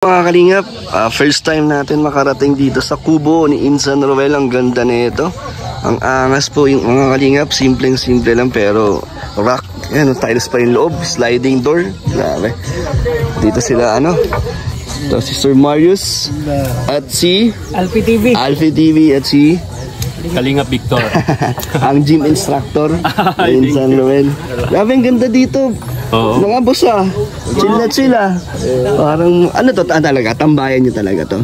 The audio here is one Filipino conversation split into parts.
Mga kalingap, first time natin makarating dito sa kubo ni Insan Roel. Ang ganda nito. Ang angas po yung mga kalingap. Simpleng-simple lang pero rock. Yan, tiles pa yung loob. Sliding door. Grabe. Dito sila ito si Sir Marius at si Alfie TV at si Kalingap Victor. ang gym instructor ni Insan Roel. Grabe, ang ganda dito. Mga boss chill na sila. Parang talaga, tambayan nyo talaga to.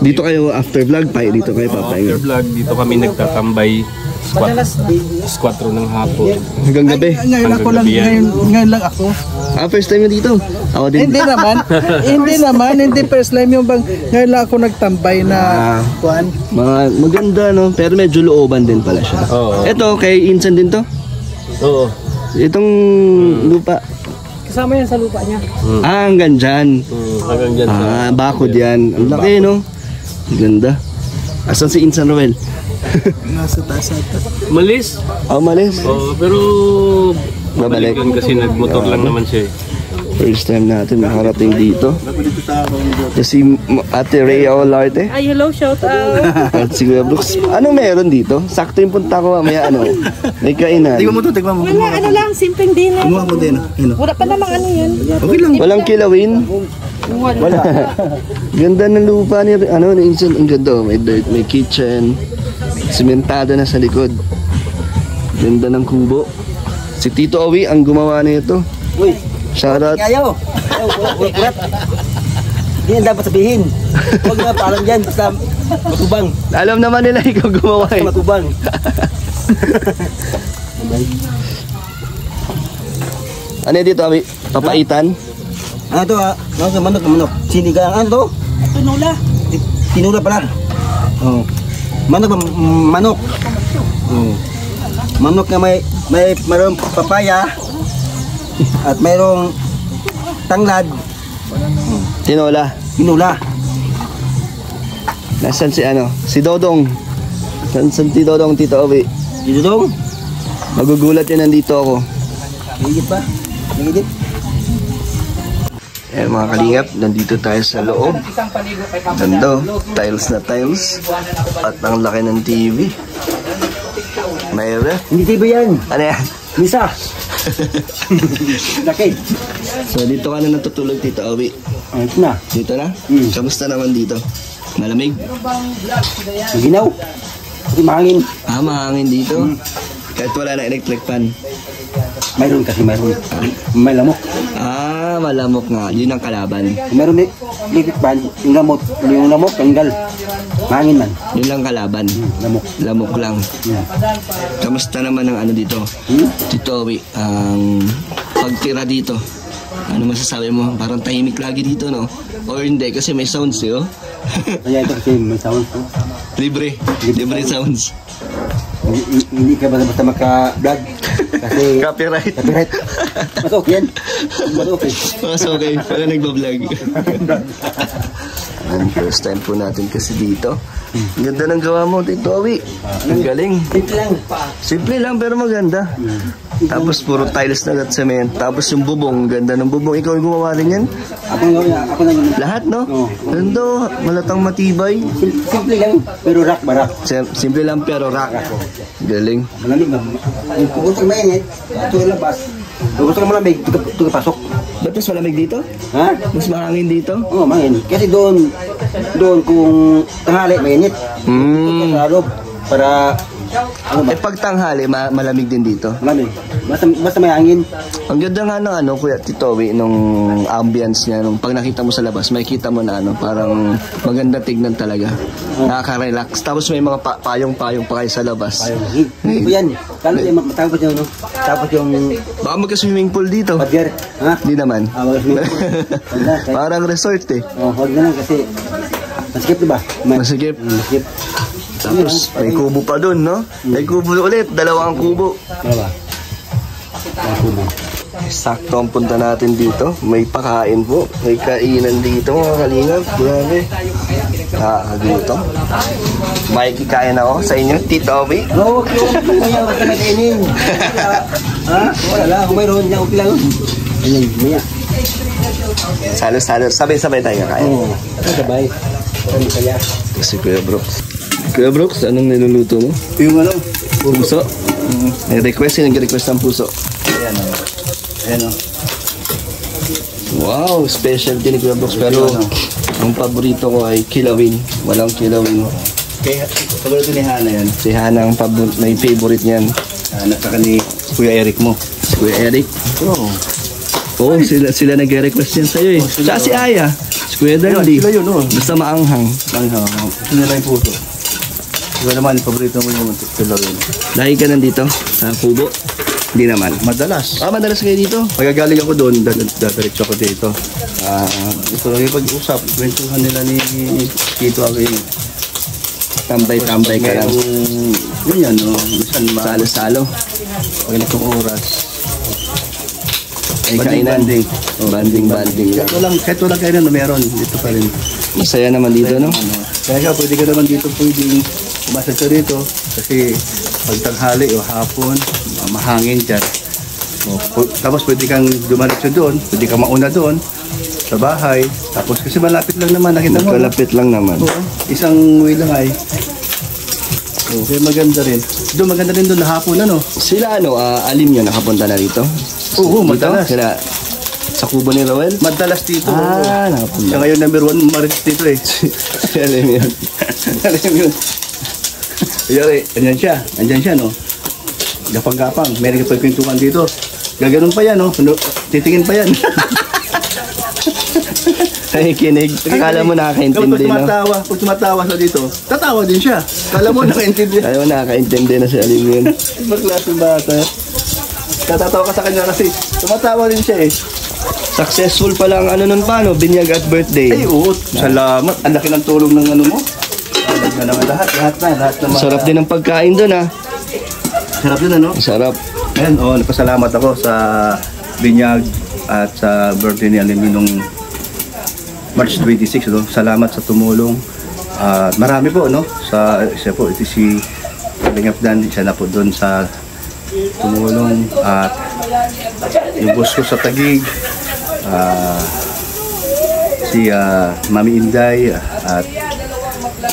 Dito kayo after vlog, dito kayo papahinga. After vlog, dito kami nagtatambay squat ng hapon. Hanggang gabi. Ngayon lang ako. First time dito. Ako din. Hindi naman, hindi first time yung bang ngayon lang ako nagtambay na kuan. Maganda pero medyo looban din pala siya. Ito kay Insan din to? Oo. Itong lupa. Kasama yan sa lupa niya. Hanggang dyan. Hanggang dyan. Bakod yan. Ang laki Ganda. Asan si Insan Roel? Nasa taas ata. Malis? Malis? Pero babalik yun kasi nagmotor lang naman siya. First time natin makarating dito. Kasi Ate Rhea Olarte. Ay, hello, shout out. At si Kuya Brooks. Ano meron dito? Sakto yung punta ko mamaya may kainan. Tignan mo. Wala, lang, simpleng dinner. Kumuha mo din. Wala pa namang yan. Okay lang. Walang kilawin? Wala. Ganda ng lupa ni Insan. Ang ganda. May dirt, may kitchen. Sementado na sa likod. Ganda ng kubo. Si Tito Owi ang gumawa nito. Uy. Shoutout. Ayaw. Hindi yan dapat sabihin. Huwag na parang dyan. Basta matubang. Alam naman nila ikaw gumawa Matubang. Ano dito, Abi? Papaitan? Manok. Sinigang. Ano to? Tinula pala. Manok. Manok na mayroong papaya at mayroong tanglad. Tinola. Nasaan si Dodong? Nasaan si Dodong, Tito Owi? Dito dong? Magugulat yan, nandito ako. Higit pa? Higit? Mga kalingap, nandito tayo sa loob. Ganda, tiles na tiles. At ang laki ng TV. May ref. Hindi TV yan. Ano yan? Misa. Laki. So dito ka na natutulog, Tito Owi. Ito na. Dito na? Kamusta naman dito? Malamig? Maginaw. Kasi mahangin. Mahangin dito. Kahit wala na electric fan. Mayroon. May lamok. Malamok nga. Yun ang kalaban. Mayroon electric fan. Yung lamok, tanggal. Mahangin man. Yun lang kalaban. Lamok lang. Kamusta naman ang dito? Tito Owi, ang pagtira dito. Ano masasabi mo? Parang tahimik lagi dito, no? Or hindi, kasi may sounds, Kaya ito kasi may sounds. Libre sounds. Hindi ka basta maka-vlog. Kasi Copyright. Mas okay yan. Mas okay. Wala nagbablog. First time po natin kasi dito. Ang ganda ng gawa mo, Tito Owi. Ang galing. Simple lang pero maganda. Tapos puro tiles na at cement. Tapos yung bubong, ganda ng bubong. Ikaw yung gumawa rin yan? Ako na yun. Lahat, no? Ganda, malatang matibay. Simple lang, pero rock barak. Simple lang pero rock. Galing. Malamig na. Kung gusto mo yan, ito yung labas. Kung gusto mo malamig, ito pasok. Ba't mas malamig dito? Ha? Mas mahangin dito? Oo, mahangin. Kasi doon kung tanghali, mainit. Sa loob, para pag tanghali, malamig din dito. malamig. Basta may hangin. Ang ganda nga ng Kuya Tito Owi, nung ambience niya, nung pag nakita mo sa labas, makikita mo na parang maganda tignan talaga. Nakaka-relax. Tapos may mga payong-payong pa kayo sa labas. Ito yan. Tapos yung tapos yung baka magka-swimming pool dito. padyar. Ha? Hindi naman. Swimming pool. Parang resort Huwag na lang kasi masikip diba? Masikip. Tapos may kubo pa dun, no? May kubo ulit, dalawang kubo. Sakto ang punta natin dito. May pakain po. May kainan dito, mga kalingap. Grabe. Nakakagutom. May kikain ako sa inyo, Tito Owi. Oo, kaya wala na kainin. Ha? Wala lang. Kung mayroon niya, okay lang. Ayan, maya. Salo-salo. Sabay-sabay tayo kakain. Oo. Sabay. Ano kaya? Ito si Kuya Brooks. Kuya Brooks, anong niluluto mo? Yung ano? Puso. May request, yung nag-request ng puso. Ayan o. Ayan o. Wow, specialty ni Kuya Brooks. Pero ang paborito ko ay kilawin. Walang kilawin. Kaya, paborito ni Hana yan. Si Hana ang may favorite niyan. Nakaka ni Kuya Eric mo. Si Kuya Eric. Oo. Oo, sila nag-request yan sa'yo eh. Tsaka si Aya. Si Kuya Darly. Sila yun, oo. Basta maanghang. Ito nila yung puso. Ito naman, paborito mo yung kilawin. Lagi ka nandito sa Kubo? Hindi naman. Madalas. Madalas kayo dito? Pagkagaling ako doon, dadiretso ako dito. Ito lang yung pag-usap. Kwentuhan nila ni Tito Agin. Tambay-tambay ka lang. Ganyan, no? Minsan Salo-salo. pag itong oras. Ay kainan. Banding-banding lang. Kahit walang kainan, meron. Dito pa rin. Masaya naman dito, no? Kaya pwede ka naman dito pwedeng umasal ka dito. Kasi pag tanghali o hapon, mahangin dyan. Tapos pwede kang dumaritso doon. Pwede kang mauna doon sa bahay. Tapos kasi malapit lang naman. Nakita mo. Kalapit lang naman. Oo, isang way lang ay. Kaya maganda rin. Doon maganda rin doon na hapon ano. Sila alim nyo nakapunta na rito? Oo, Dito? madalas. Sila sa kubo ni Roel? Madalas dito. Nakapunta. Siya ngayon number 1 marit dito eh. Alam yun. Alam yun. Yari, andyan siya no. Gapang-gapang, may nagpapintukan dito. Gaganon pa yan no. Titingin pa yan. Ay, kinig. Akala mo nakakaintindi, no? Pag tumatawa sa dito, tatawa din siya. Akala mo nakakaintindi. Akala mo nakakaintindi na si Alim yun. Ibang klaseng bata. Tatatawa ka sa kanya kasi tumatawa din siya eh. Successful pa lang nun paano? Binyag at birthday. Ay, oo. Salamat. Ang laki ng tulong ng ano mo. Lahat na. Sarap din ang pagkain doon, ha? Sarap din ano? Sarap. Ayan, nagpasalamat ako sa binyag at sa birthday ni Alim nung March 26, no? Salamat sa tumulong. Marami po, no? Isa po, ito si Kalingap Dan, isa na po doon sa tumulong. At yung boss ko sa Taguig, si Mami Inday, at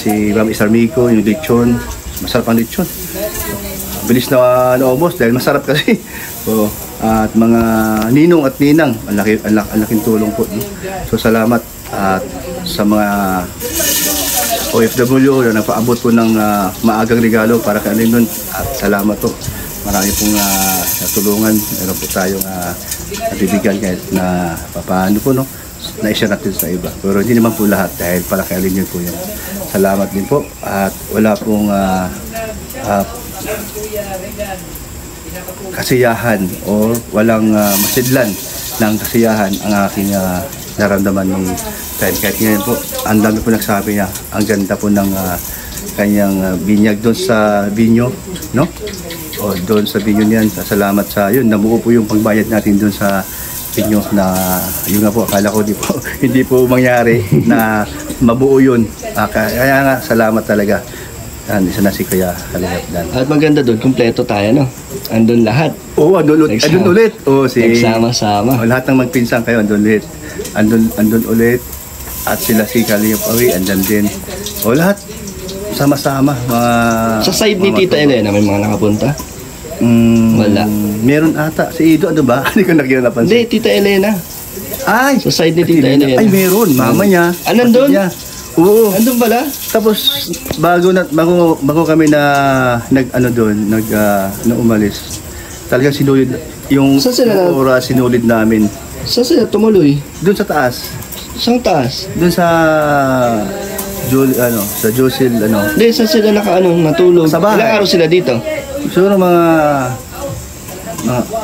si Mami Sarmico, yung lechon. Masarap ang lechon. Bilis na naubos dahil masarap kasi. At mga ninong at ninang, ang laking tulong po. No? So salamat at sa mga OFW na nagpaabot po ng maagang regalo para kay Alim nun. At salamat po. Marami pong tulungan. Meron po tayong nabibigyan kahit na paano po, no? Na-share natin sa iba. Pero hindi naman po lahat dahil para kay Alim yun po yun. Salamat din po. At wala pong kasiyahan o walang masidlan ng kasiyahan ang aking naramdaman nung time. Kahit ngayon po, ang dami po nagsabi niya, ang ganda po ng kanyang binyag doon sa binyo, no? O doon sa binyo niyan, salamat sa yun, nabuo po yung pagbayad natin doon sa binyo na yun nga po, akala ko hindi po mangyari na mabuo yun. Kaya nga, salamat talaga. Isa na si Kuya Kalingap Dan. At maganda doon, kumpleto tayo, no? Andun lahat. Oo, andun ulit. Oo, Nagsama-sama. Lahat ng magpinsang kayo, andun ulit. Andun ulit. At sila si Kalingap Awi, andun din. O lahat, sama-sama. Sa side ni Tita Elena, may mga nakapunta? Wala. Meron ata. Si Ido, ano ba? Hindi ko nakikita napansin. Hindi, Tita Elena. Ay! Sa side ni Tita Elena. Ay, meron. Mama niya. Nandun? Oo. Andun pala? Tapos bago kami na umalis. Talagang sinulid yung oras sinulid namin. Saan sila tumuloy? Doon sa taas. Saan taas? Doon sa sa Josil Hindi, saan sila natulog? Sa bahay. Ilang araw sila dito? Siguro mga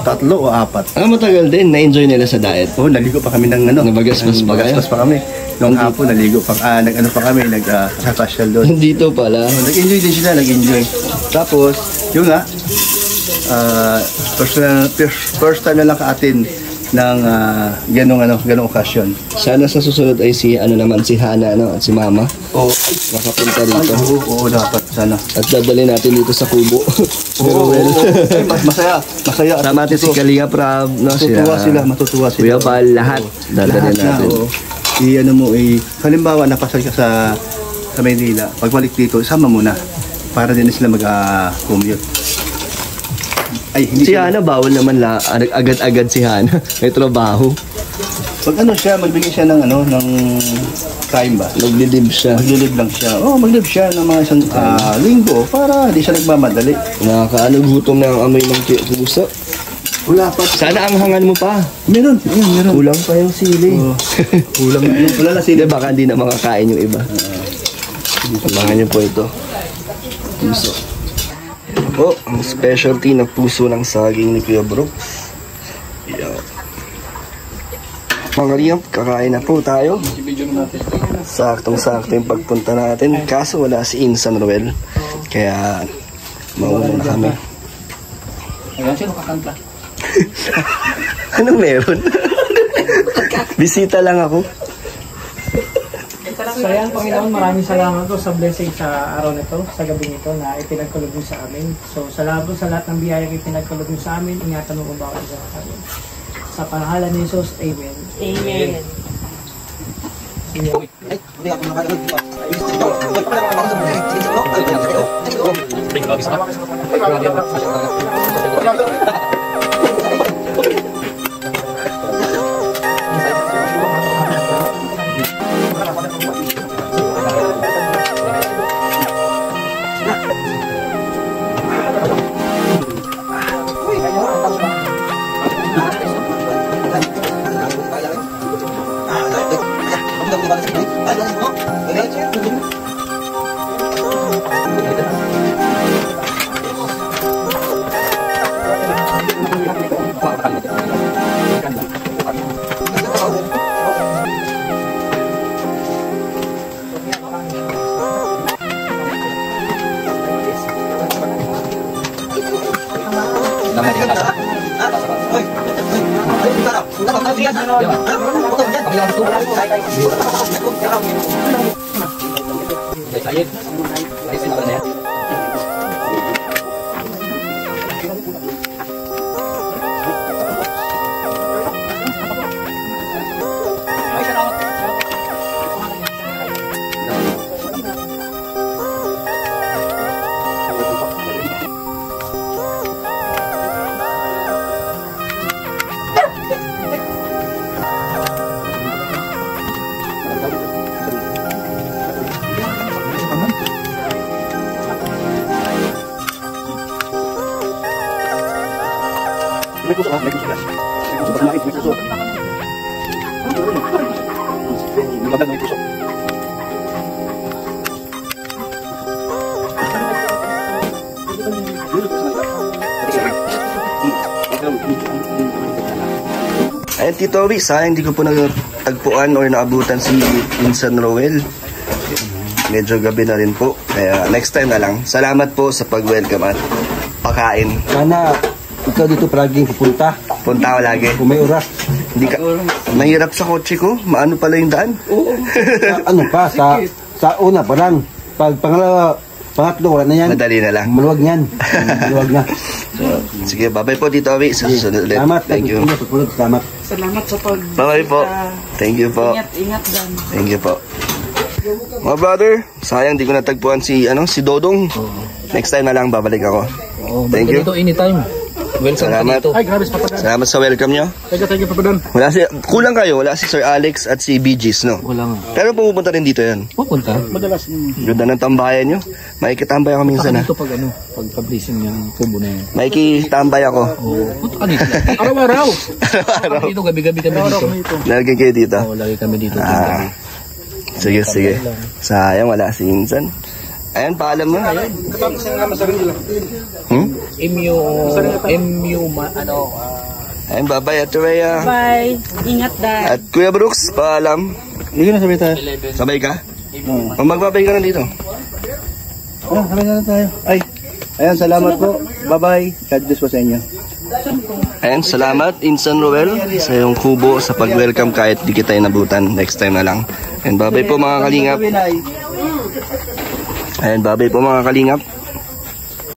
3 o 4. Matagal din. Na-enjoy nila sa diet. Oo, naligo pa kami ng Nabagaspas pa kayo? Nabagaspas pa kami. Noong hapon, naligo pa. Pa kami, nag-facial doon. Dito pala. Nag-enjoy din sila, nag-enjoy. Tapos, yun nga, first time na lang ka-atin ng ganong okasyon. Sana sa susunod ay si Hana at si Mama Oo. makapunta dito. Oo, dapat sana. At dadali natin dito sa kubo. Pero well, Ay, masaya. sama natin si Kalinga Prab, no? Matutuwa sila. Kuya Pal, lahat dadali natin. Halimbawa, napasal ka sa Maynila, pagbalik dito, sama mo na para din sila mag-commute. Ay, hindi Si Hana, bawal naman agad-agad si Hana. May trabaho. Pag magbigay siya ng time ba? Maglilib siya. Maglilib lang siya. Maglilib siya ng mga isang linggo para di siya nagmamadali. Gutom na ang amoy ng puso. Wala pa. Sana ang hangan mo pa. Meron. Kulang pa yung sili. Kulang. Wala na sila. Baka hindi na makakain yung iba. Samahan niyo po ito. Puso. Po, ang specialty na puso ng saging ni Kuya Brooks. Yan. Mga kalingap, kakain na po tayo. Saktong-sakto yung pagpunta natin. Kaso wala si Insan Roel. Kaya mauna na kami. Sino kakanta? Anong meron? Bisita lang ako. So yan, Panginoon, maraming salamat po sa blessing sa araw na ito, sa gabi nito na ipinagkaloob mo sa amin. So salamat sa lahat ng biyayang ipinagkaloob mo sa amin, ingatan mo kung bawat isa sa amin. Sa pangalan ni Jesus, Amen. Amen. Ayun, Tito Obi, sayang hindi ko po nagtagpuan or naabutan si Insan Roel. Medyo gabi na rin po. Kaya next time na lang. Salamat po sa pag-welcome at pakain. Sana ikaw dito palaging pupunta. Punta ako lagi. Kung may oras. Hindi ka, mahirap sa kotse ko. Maano pala yung daan? Sa una pa lang. Pag pangatlo, wala na yan. Madali na lang. Maluwag yan. Maluwag na. Sige, bye-bye po, Tito Obi. Sa susunod ulit. Salamat. Thank you. Salamat. Salamat sa pag... Bye-bye po. Thank you po. Ingat dan. Thank you po. Mga brother, sayang di ko natagpuan si Dodong. Next time na lang babalik ako. Thank you. Dito anytime. Welcome Salamat. dito. Ay, grabe sa papadan. Salamat sa welcome nyo. Thank you, papadan. Kulang kayo, wala si Sir Alex at si BG's, no? Wala nga. Pero pumupunta rin dito yan. Pupunta. Madalas. Ganda ng tambayan nyo. Makikitambay ako minsan, ha? Dito pag blessing yung kubo na yan. Makikitambay ako. Punta ka dito. Araw-araw. Dito, gabi-gabi kami dito. Lagi kayo dito. Oo, lagi kami dito. Sige. Sayang, wala si Insan. Ayan, paalam mo. Ayan, bye-bye, Ate Rhea. Bye. Ingat dan. At Kuya Brooks, paalam. Hindi ko na sabay tayo. Sabay ka? O magbabay ka na dito. Sabay na tayo. Ayan, salamat po. Bye-bye. God bless po sa inyo. Ayan. Ayan, salamat Insan Roel sa iyong kubo sa pag-welcome kahit di kita inabutan. Next time na lang. And bye-bye po mga kalingap. Ayan, bye-bye po mga kalingap.